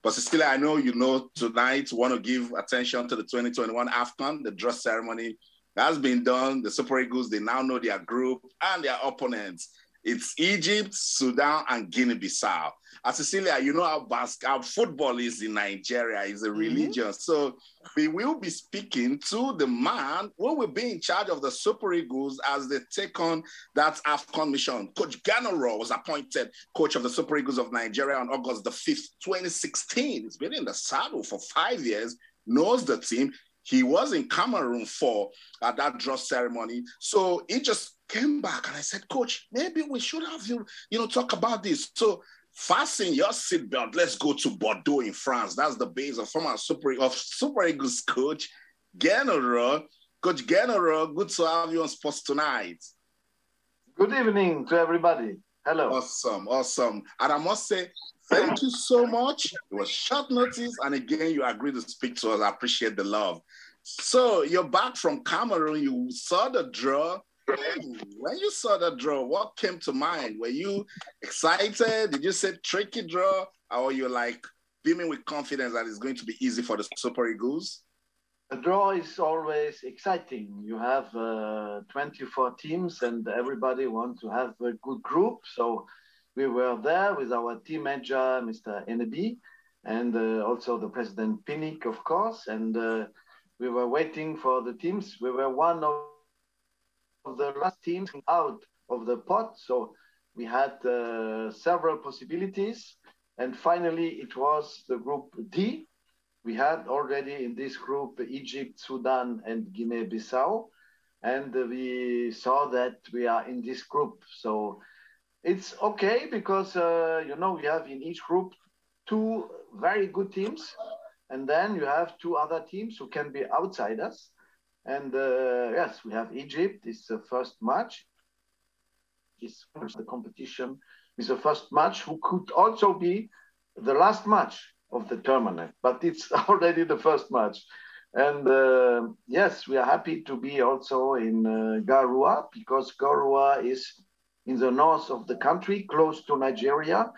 But Cecilia, I know you know tonight want to give attention to the 2021 AFCON, the draw ceremony has been done. The Super Eagles, they now know their group and their opponents. It's Egypt, Sudan, and Guinea-Bissau. Cecilia, you know how football is in Nigeria, is a religion. So we will be speaking to the man who will be in charge of the Super Eagles as they take on that AFCON mission. Coach Ganaro was appointed coach of the Super Eagles of Nigeria on August the 5th, 2016. He's been in the saddle for 5 years, knows the team. He was in Cameroon for that draw ceremony. So he just came back and I said, Coach, maybe we should have you talk about this. So fasten your seatbelt. Let's go to Bordeaux in France. That's the base of former Super Eagles coach Ganaro. Coach Ganaro, good to have you on Sports Tonight. Good evening to everybody. Hello. Awesome. And I must say, thank you so much. It was short notice. And again, you agreed to speak to us. I appreciate the love. So you're back from Cameroon. You saw the draw. When you saw the draw, what came to mind? Were you excited? Did you say tricky draw? Or you're like beaming with confidence that it's going to be easy for the Super Eagles? The draw is always exciting. You have 24 teams and everybody wants to have a good group. So we were there with our team manager, Mr. Enebi, and also the President Pinnick, of course. And we were waiting for the teams. We were one of the last teams out of the pot. So we had several possibilities. And finally, it was the group D. We had already in this group Egypt, Sudan, and Guinea-Bissau. And we saw that we are in this group. So it's okay because, we have in each group 2 very good teams. And then you have 2 other teams who can be outsiders. And yes, we have Egypt. It's the first match. It's the competition. It's the first match who could also be the last match of the tournament. But it's already the first match. And yes, we are happy to be also in Garoua because Garoua is in the north of the country, close to Nigeria.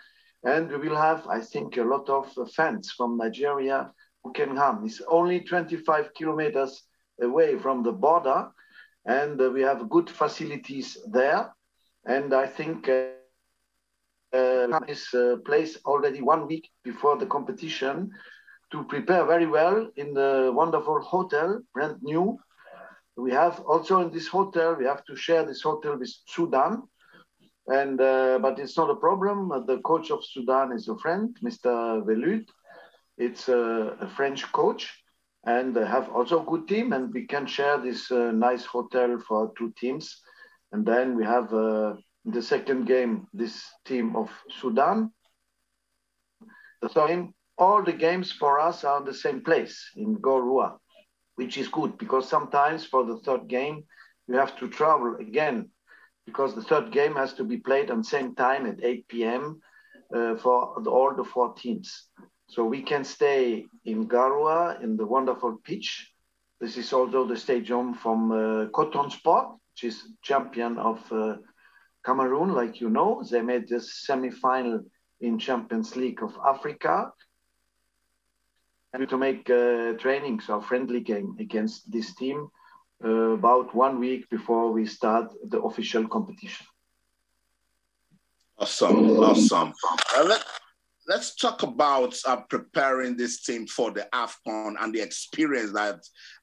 And we will have, I think, a lot of fans from Nigeria who can come. It's only 25 kilometers away from the border, and we have good facilities there. And I think is placed already 1 week before the competition to prepare very well in the wonderful hotel, brand new. We have also in this hotel, we have to share this hotel with Sudan. And but it's not a problem. The coach of Sudan is a friend, Mr. Velud. It's a French coach, and they have also a good team, and we can share this nice hotel for 2 teams. And then we have the second game, this team of Sudan. The third game, all the games for us are in the same place in Garoua, which is good because sometimes for the third game, you have to travel again because the third game has to be played on the same time at 8 p.m. For all the 4 teams. So we can stay in Garoua in the wonderful pitch. This is also the stadium from Coton Sport, which is champion of Cameroon, like you know. They made the semi-final in Champions League of Africa. And to make trainings or friendly game against this team about 1 week before we start the official competition. Awesome. Let's talk about preparing this team for the AFCON and the experience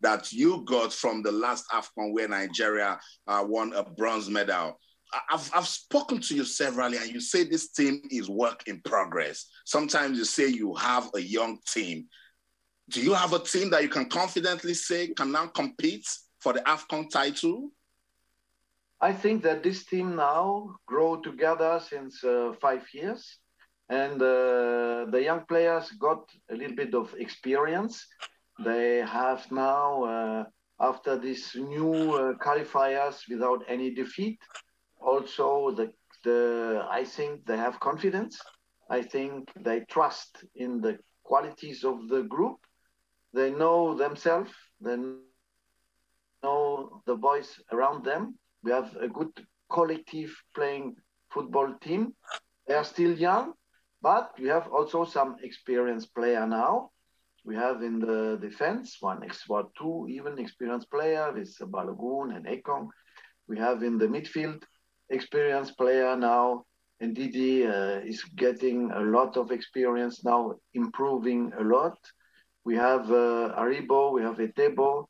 that you got from the last AFCON where Nigeria won a bronze medal. I've spoken to you severally, and you say this team is work in progress. Sometimes you say you have a young team. Do you have a team that you can confidently say can now compete for the AFCON title? I think that this team now grow together since 5 years. And the young players got a little bit of experience. They have now, after these new qualifiers without any defeat, also I think they have confidence. I think they trust in the qualities of the group. They know themselves. They know the boys around them. We have a good collective playing football team. They are still young. But we have also some experienced player now. We have in the defense two even experienced player with Balogun and Ekong. We have in the midfield experienced player now, and Didi is getting a lot of experience now, improving a lot. We have Aribo, we have Etebo.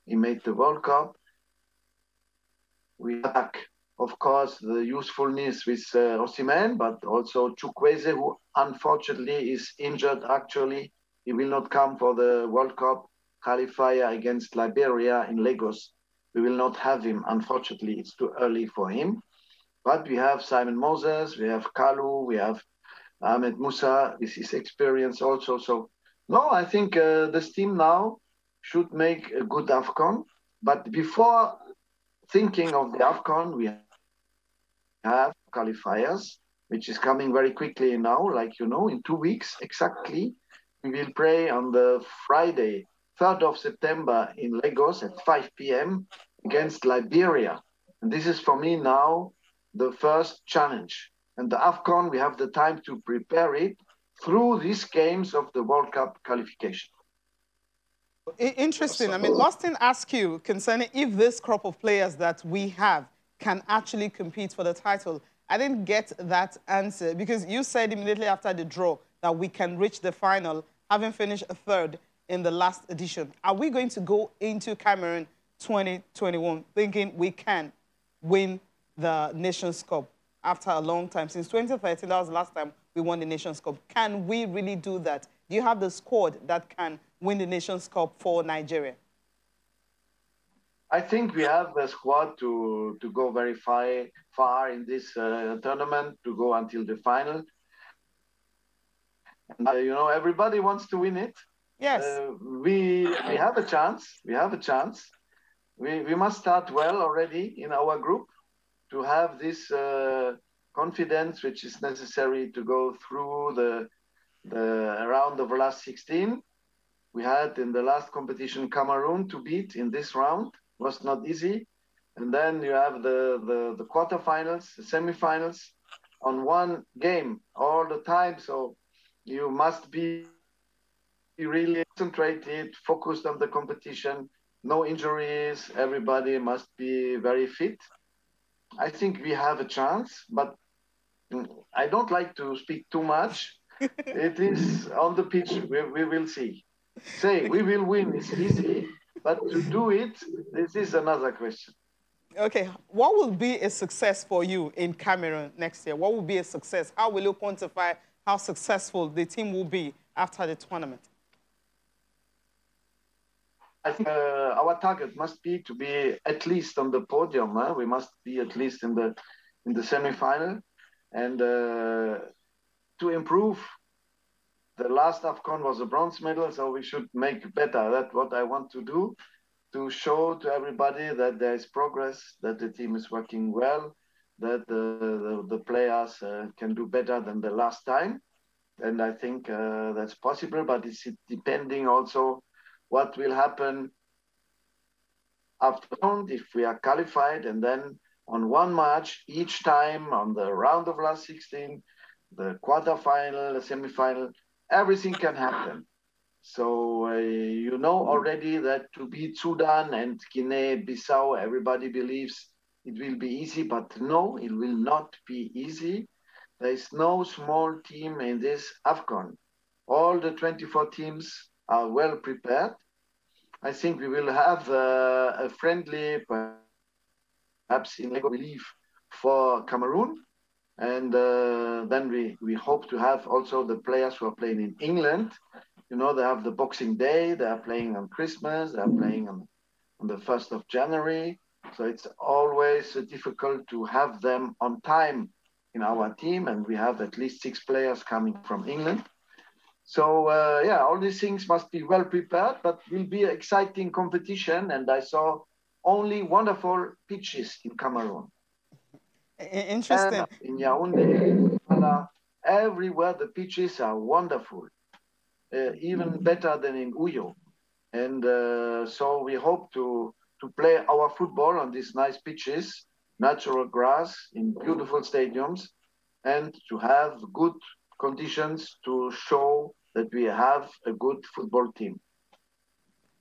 He made the World Cup. We have, of course, the usefulness with Osimhen, but also Chukwueze, who unfortunately is injured actually. He will not come for the World Cup qualifier against Liberia in Lagos. We will not have him, unfortunately. It's too early for him. But we have Simon Moses, we have Kalu, we have Ahmed Musa with his experience also. So, no, I think this team now should make a good AFCON. But before thinking of the AFCON, we have qualifiers, which is coming very quickly now, like you know, in 2 weeks exactly. We will play on the Friday, 3rd of September in Lagos at 5 p.m. against Liberia. And this is for me now the first challenge. And the AFCON, we have the time to prepare it through these games of the World Cup qualification. Interesting. I mean, Austin asked you concerning if this crop of players that we have can actually compete for the title. I didn't get that answer because you said immediately after the draw that we can reach the final, having finished third in the last edition. Are we going to go into Cameroon 2021 thinking we can win the Nations Cup after a long time? Since 2013, that was the last time we won the Nations Cup. Can we really do that? Do you have the squad that can win the Nations Cup for Nigeria? I think we have the squad to go very far in this tournament, to go until the final. And, you know, everybody wants to win it. Yes. We have a chance. We have a chance. We must start well already in our group to have this confidence which is necessary to go through the round of last 16. We had in the last competition Cameroon to beat in this round. Was not easy. And then you have the quarterfinals, the semifinals on one game all the time. So you must be really concentrated, focused on the competition, no injuries. Everybody must be very fit. I think we have a chance, but I don't like to speak too much. It is on the pitch. We will see. Say we will win is easy, but to do it, this is another question. Okay, what will be a success for you in Cameroon next year? What will be a success? How will you quantify how successful the team will be after the tournament? I think our target must be to be at least on the podium. We must be at least in the semi-final, and to improve. The last AFCON was a bronze medal, so we should make better. That's what I want to do, to show to everybody that there is progress, that the team is working well, that the players can do better than the last time. And I think that's possible, but it's depending also what will happen after if we are qualified, and then on one match each time on the round of last 16, the quarterfinal, the semi-final, everything can happen. So you know already that to beat Sudan and Guinea-Bissau, everybody believes it will be easy, but no, it will not be easy. There is no small team in this AFCON. All the 24 teams are well prepared. I think we will have a friendly, perhaps in Lagos, belief for Cameroon. And then we hope to have also the players who are playing in England. You know, they have the Boxing Day, they are playing on Christmas, they are playing on the 1st of January. So it's always difficult to have them on time in our team. And we have at least 6 players coming from England. So yeah, all these things must be well prepared, but will be an exciting competition. And I saw only wonderful pitches in Cameroon. Interesting. In Yaoundé, everywhere the pitches are wonderful, even better than in Uyo. And so we hope to play our football on these nice pitches, natural grass in beautiful stadiums, and to have good conditions to show that we have a good football team.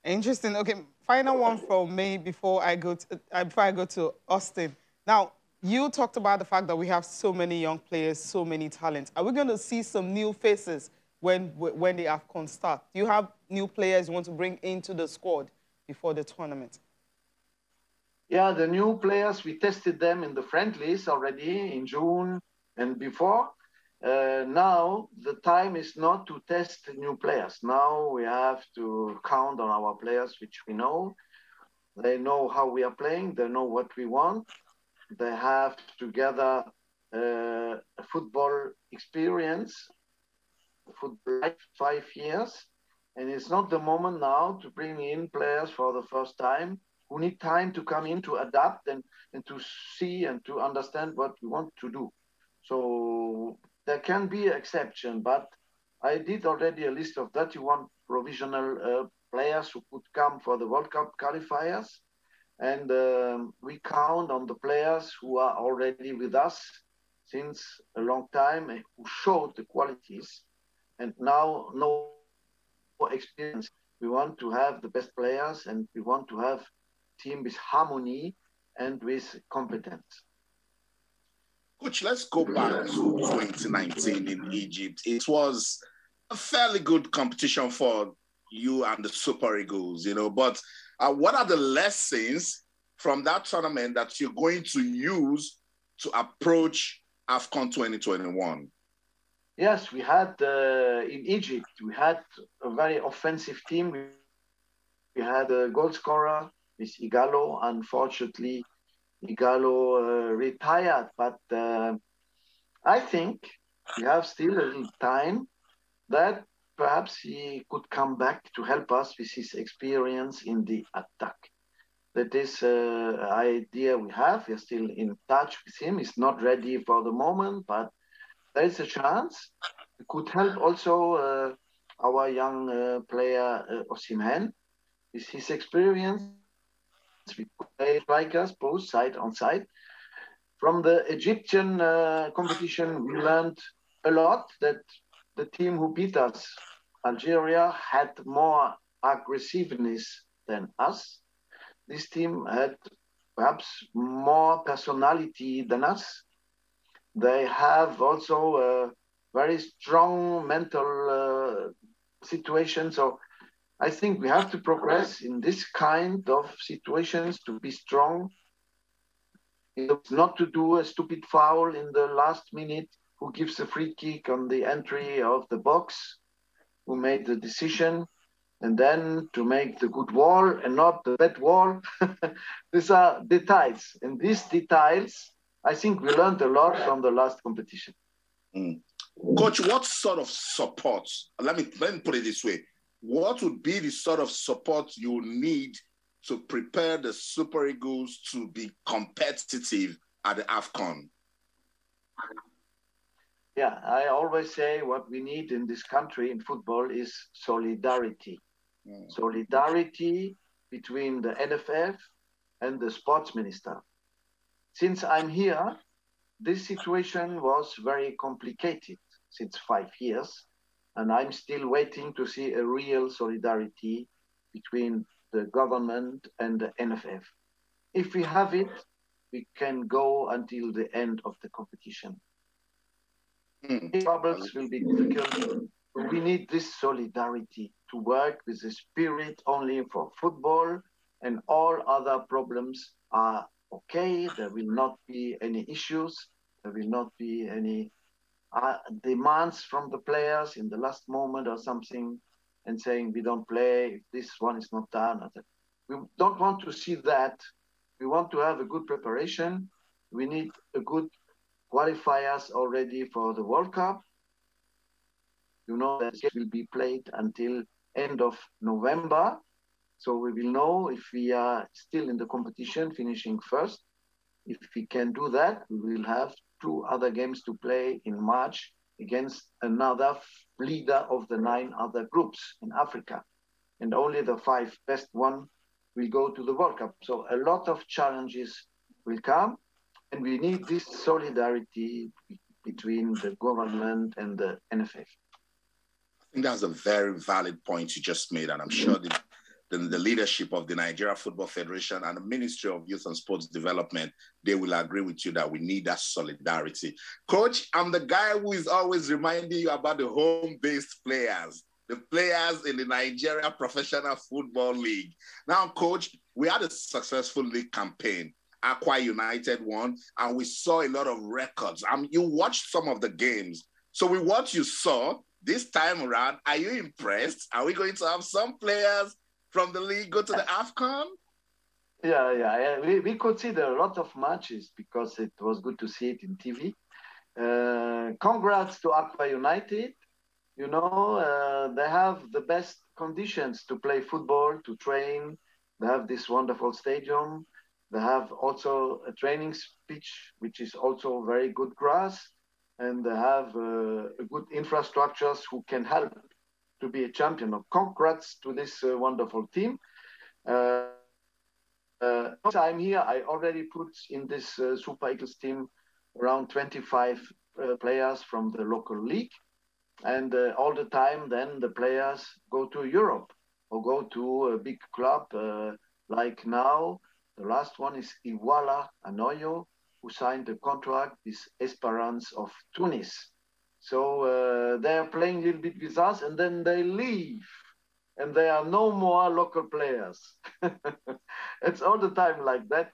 Interesting. Okay, final one from me before I go to Austin. Now, you talked about the fact that we have so many young players, so many talents. Are we going to see some new faces when the AFCON starts? Do you have new players you want to bring into the squad before the tournament? Yeah, the new players, we tested them in the friendlies already in June and before. Now, the time is not to test new players. Now we have to count on our players, which we know. They know how we are playing. They know what we want. They have together a football experience, football life, 5 years. And it's not the moment now to bring in players for the first time who need time to come in to adapt and to see and to understand what we want to do. So there can be an exception, but I did already a list of 31 provisional players who could come for the World Cup qualifiers. And we count on the players who are already with us since a long time and who showed the qualities and now no experience. We want to have the best players and we want to have team with harmony and with competence. Coach, let's go back to 2019 in Egypt. It was a fairly good competition for you and the Super Eagles, you know, but what are the lessons from that tournament that you're going to use to approach AFCON 2021? Yes, we had in Egypt, we had a very offensive team. We had a goal scorer, with Igalo. Unfortunately, Igalo retired, but I think we have still a little time that perhaps he could come back to help us with his experience in the attack. That is an idea we have. We are still in touch with him. He's not ready for the moment, but there is a chance. It could help also our young player, Osimhen, with his experience. We play strikers both side on side. From the Egyptian competition, we learned a lot that the team who beat us, Algeria, had more aggressiveness than us. This team had perhaps more personality than us. They have also a very strong mental situation. So I think we have to progress in this kind of situations to be strong. It's not to do a stupid foul in the last minute, who gives a free kick on the entry of the box, who made the decision, and then to make the good wall and not the bad wall. These are details. And these details, I think we learned a lot from the last competition. Coach, what sort of support, let me put it this way, what would be the sort of support you need to prepare the Super Eagles to be competitive at the AFCON? Yeah, I always say what we need in this country in football is solidarity. Solidarity between the NFF and the sports minister. Since I'm here, this situation was very complicated since 5 years, and I'm still waiting to see a real solidarity between the government and the NFF. If we have it, we can go until the end of the competition. Problems will be difficult. We need this solidarity to work with the spirit only for football, and all other problems are okay. There will not be any issues. There will not be any demands from the players in the last moment or something and saying we don't play if this one is not done. We don't want to see that. We want to have a good preparation. We need a good qualifiers already for the World Cup. You know that it will be played until end of November. So we will know if we are still in the competition, finishing first. If we can do that, we will have 2 other games to play in March against another leader of the 9 other groups in Africa. And only the 5 best one will go to the World Cup. So a lot of challenges will come. And we need this solidarity between the government and the NFF. I think that's a very valid point you just made, and I'm sure the leadership of the Nigeria Football Federation and the Ministry of Youth and Sports Development, they will agree with you that we need that solidarity. Coach, I'm the guy who is always reminding you about the home-based players, the players in the Nigeria Professional Football League. Now, Coach, we had a successful league campaign. Aqua United won, and we saw a lot of records. You watched some of the games. So with what you saw this time around, are you impressed? Are we going to have some players from the league go to the AFCON? Yeah. We could see there a lot of matches because it was good to see it in TV. Congrats to Aqua United. You know, they have the best conditions to play football, to train. They have this wonderful stadium. They have also a training pitch, which is also very good grass. And they have good infrastructures who can help to be a champion. Congrats to this wonderful team. I'm here, I already put in this Super Eagles team around 25 players from the local league. And all the time, then the players go to Europe or go to a big club like now. The last one is Iwala Anoyo, who signed a contract with Esperance of Tunis. So they're playing a little bit with us and then they leave and there are no more local players. It's all the time like that.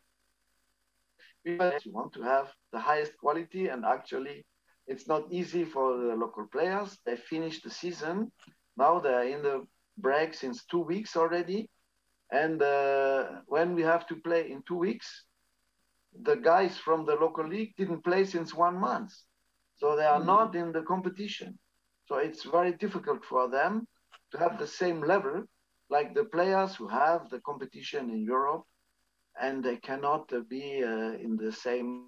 We want to have the highest quality and actually it's not easy for the local players. They finished the season. Now they're in the break since 2 weeks already. And when we have to play in 2 weeks, the guys from the local league didn't play since 1 month. So they are not in the competition. So it's very difficult for them to have the same level like the players who have the competition in Europe, and they cannot be in the same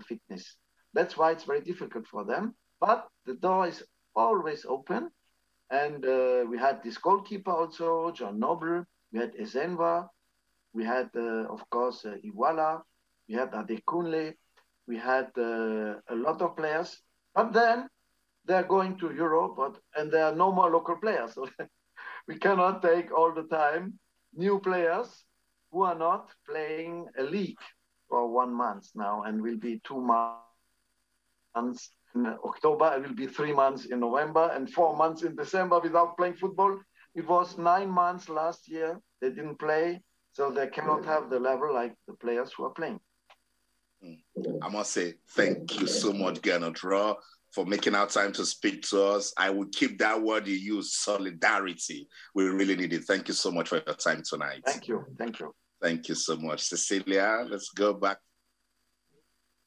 fitness. That's why it's very difficult for them. But the door is always open. And we had this goalkeeper also, John Noble. We had Ezenwa. We had, of course, Iwala. We had Adekunle. We had a lot of players. But then they're going to Europe, and there are no more local players. So we cannot take all the time new players who are not playing a league for 1 month now, and will be 2 months in October. It will be 3 months in November and 4 months in December without playing football. It was 9 months last year. They didn't play, so they cannot have the level like the players who are playing. I must say, thank you so much, Gernot Rohr, for making our time to speak to us. I will keep that word you use, solidarity. We really need it. Thank you so much for your time tonight. Thank you. Thank you. Thank you so much. Cecilia, let's go back.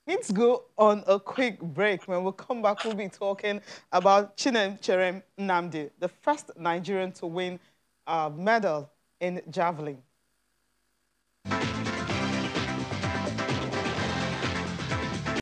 Let's go on a quick break. When we come back, we'll be talking about Chinemchere Nnamdi, the first Nigerian to win a medal in javelin.